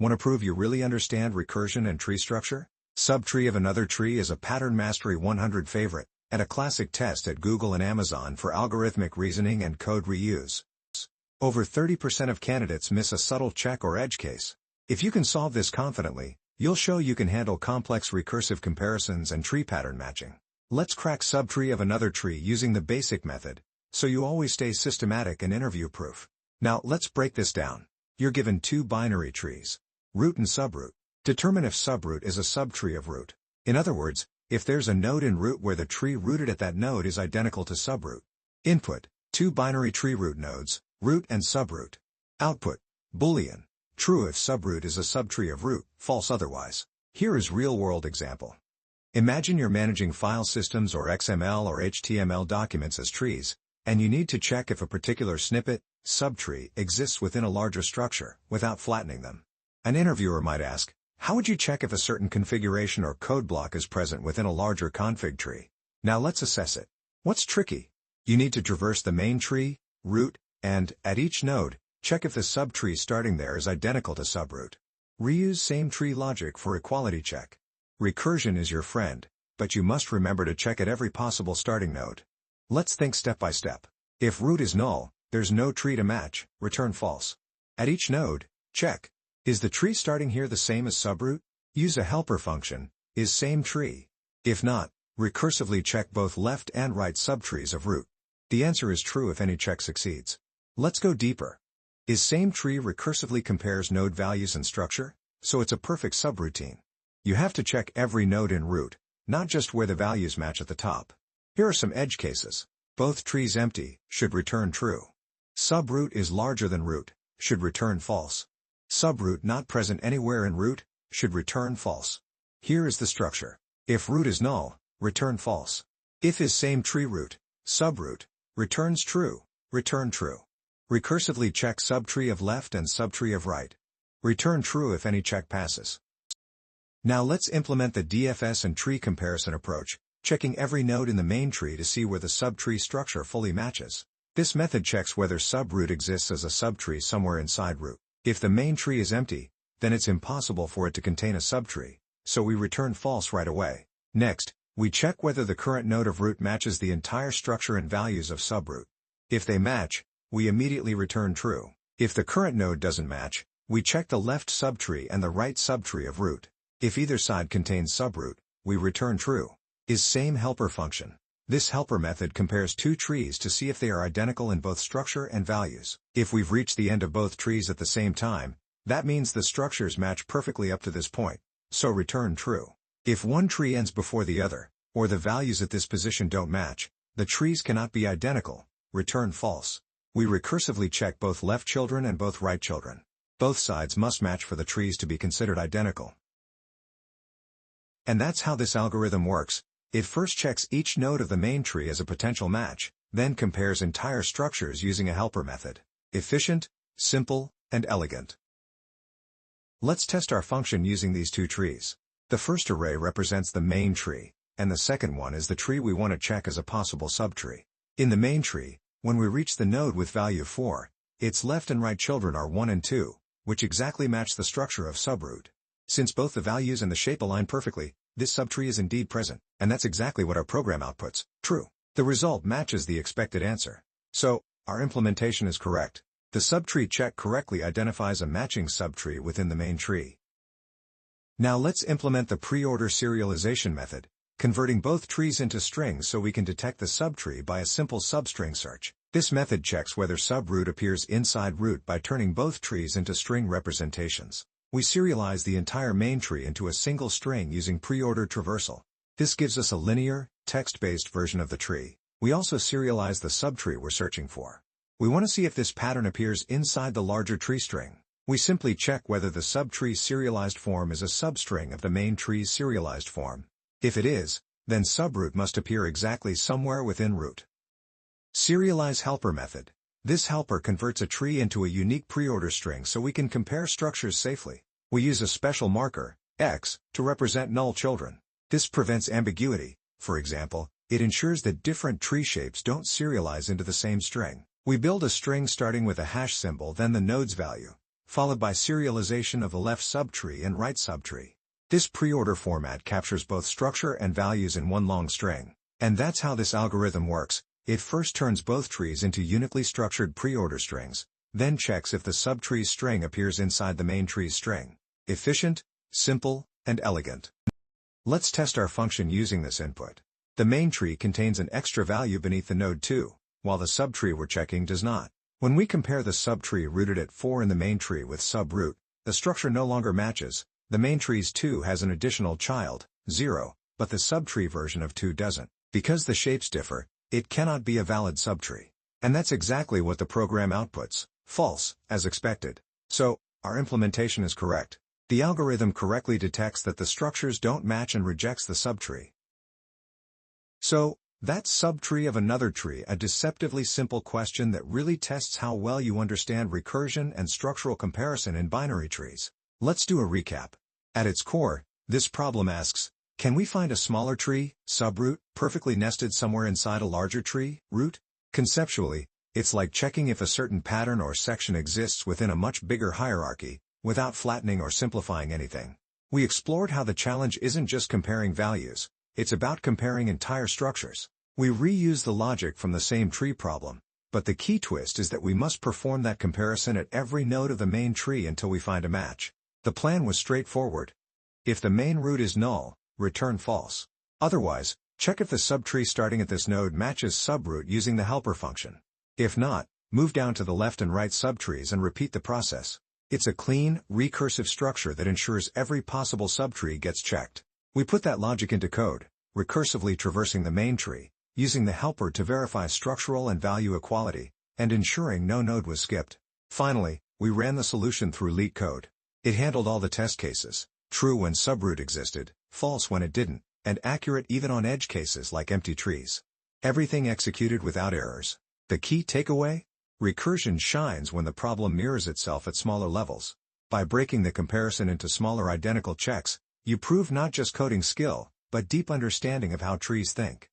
Want to prove you really understand recursion and tree structure? Subtree of Another Tree is a Pattern Mastery 100 favorite, and a classic test at Google and Amazon for algorithmic reasoning and code reuse. Over 30% of candidates miss a subtle check or edge case. If you can solve this confidently, you'll show you can handle complex recursive comparisons and tree pattern matching. Let's crack Subtree of Another Tree using the basic method, so you always stay systematic and interview-proof. Now let's break this down. You're given two binary trees, root and subroot. Determine if subroot is a subtree of root. In other words, if there's a node in root where the tree rooted at that node is identical to subroot. Input: two binary tree root nodes, root and subroot. Output: Boolean, true if subroot is a subtree of root, false otherwise. Here is real-world example. Imagine you're managing file systems or XML or HTML documents as trees, and you need to check if a particular snippet, subtree, exists within a larger structure, without flattening them. An interviewer might ask, how would you check if a certain configuration or code block is present within a larger config tree? Now let's assess it. What's tricky? You need to traverse the main tree, root, and, at each node, check if the subtree starting there is identical to subroot. Reuse same tree logic for equality check. Recursion is your friend, but you must remember to check at every possible starting node. Let's think step by step. If root is null, there's no tree to match, return false. At each node, check. Is the tree starting here the same as subroot? Use a helper function, is same tree. If not, recursively check both left and right subtrees of root. The answer is true if any check succeeds. Let's go deeper. Is same tree recursively compares node values and structure? So it's a perfect subroutine. You have to check every node in root, not just where the values match at the top. Here are some edge cases. Both trees empty, should return true. Subroot is larger than root, should return false. Subroot not present anywhere in root, should return false. Here is the structure. If root is null, return false. If is same tree root, subroot, returns true, return true. Recursively check subtree of left and subtree of right. Return true if any check passes. Now let's implement the DFS and tree comparison approach, checking every node in the main tree to see where the subtree structure fully matches. This method checks whether subroot exists as a subtree somewhere inside root. If the main tree is empty, then it's impossible for it to contain a subtree, so we return false right away. Next, we check whether the current node of root matches the entire structure and values of subroot. If they match, we immediately return true. If the current node doesn't match, we check the left subtree and the right subtree of root. If either side contains subroot, we return true. Is same helper function. This helper method compares two trees to see if they are identical in both structure and values. If we've reached the end of both trees at the same time, that means the structures match perfectly up to this point, so return true. If one tree ends before the other, or the values at this position don't match, the trees cannot be identical, return false. We recursively check both left children and both right children. Both sides must match for the trees to be considered identical. And that's how this algorithm works. It first checks each node of the main tree as a potential match, then compares entire structures using a helper method. Efficient, simple, and elegant. Let's test our function using these two trees. The first array represents the main tree, and the second one is the tree we want to check as a possible subtree. In the main tree, when we reach the node with value 4, its left and right children are 1 and 2, which exactly match the structure of subroot. Since both the values and the shape align perfectly, this subtree is indeed present, and that's exactly what our program outputs, true. The result matches the expected answer. So, our implementation is correct. The subtree check correctly identifies a matching subtree within the main tree. Now let's implement the preorder serialization method, converting both trees into strings so we can detect the subtree by a simple substring search. This method checks whether subroot appears inside root by turning both trees into string representations. We serialize the entire main tree into a single string using preorder traversal. This gives us a linear, text-based version of the tree. We also serialize the subtree we're searching for. We want to see if this pattern appears inside the larger tree string. We simply check whether the subtree serialized form is a substring of the main tree's serialized form. If it is, then subroot must appear exactly somewhere within root. Serialize helper method. This helper converts a tree into a unique preorder string so we can compare structures safely. We use a special marker, X, to represent null children. This prevents ambiguity. For example, it ensures that different tree shapes don't serialize into the same string. We build a string starting with a hash symbol then the node's value. followed by serialization of the left subtree and right subtree. This pre-order format captures both structure and values in one long string. And that's how this algorithm works. It first turns both trees into uniquely structured pre-order strings, then checks if the subtree's string appears inside the main tree's string. Efficient, simple, and elegant. Let's test our function using this input. The main tree contains an extra value beneath the node 2, while the subtree we're checking does not. When we compare the subtree rooted at 4 in the main tree with subroot, the structure no longer matches. The main tree's 2 has an additional child, 0, but the subtree version of 2 doesn't. Because the shapes differ, it cannot be a valid subtree. And that's exactly what the program outputs, false, as expected. So, our implementation is correct. The algorithm correctly detects that the structures don't match and rejects the subtree. So, that's Subtree of Another Tree, a deceptively simple question that really tests how well you understand recursion and structural comparison in binary trees. Let's do a recap. At its core, this problem asks, can we find a smaller tree, subroot, perfectly nested somewhere inside a larger tree, root? Conceptually, it's like checking if a certain pattern or section exists within a much bigger hierarchy, without flattening or simplifying anything. We explored how the challenge isn't just comparing values, it's about comparing entire structures. We reuse the logic from the same tree problem, but the key twist is that we must perform that comparison at every node of the main tree until we find a match. The plan was straightforward. If the main root is null, return false. Otherwise, check if the subtree starting at this node matches subroot using the helper function. If not, move down to the left and right subtrees and repeat the process. It's a clean, recursive structure that ensures every possible subtree gets checked. We put that logic into code, recursively traversing the main tree, using the helper to verify structural and value equality, and ensuring no node was skipped. Finally, we ran the solution through LeetCode. It handled all the test cases, true when subroot existed, false when it didn't, and accurate even on edge cases like empty trees. Everything executed without errors. The key takeaway? Recursion shines when the problem mirrors itself at smaller levels. By breaking the comparison into smaller identical checks, you prove not just coding skill, but deep understanding of how trees think.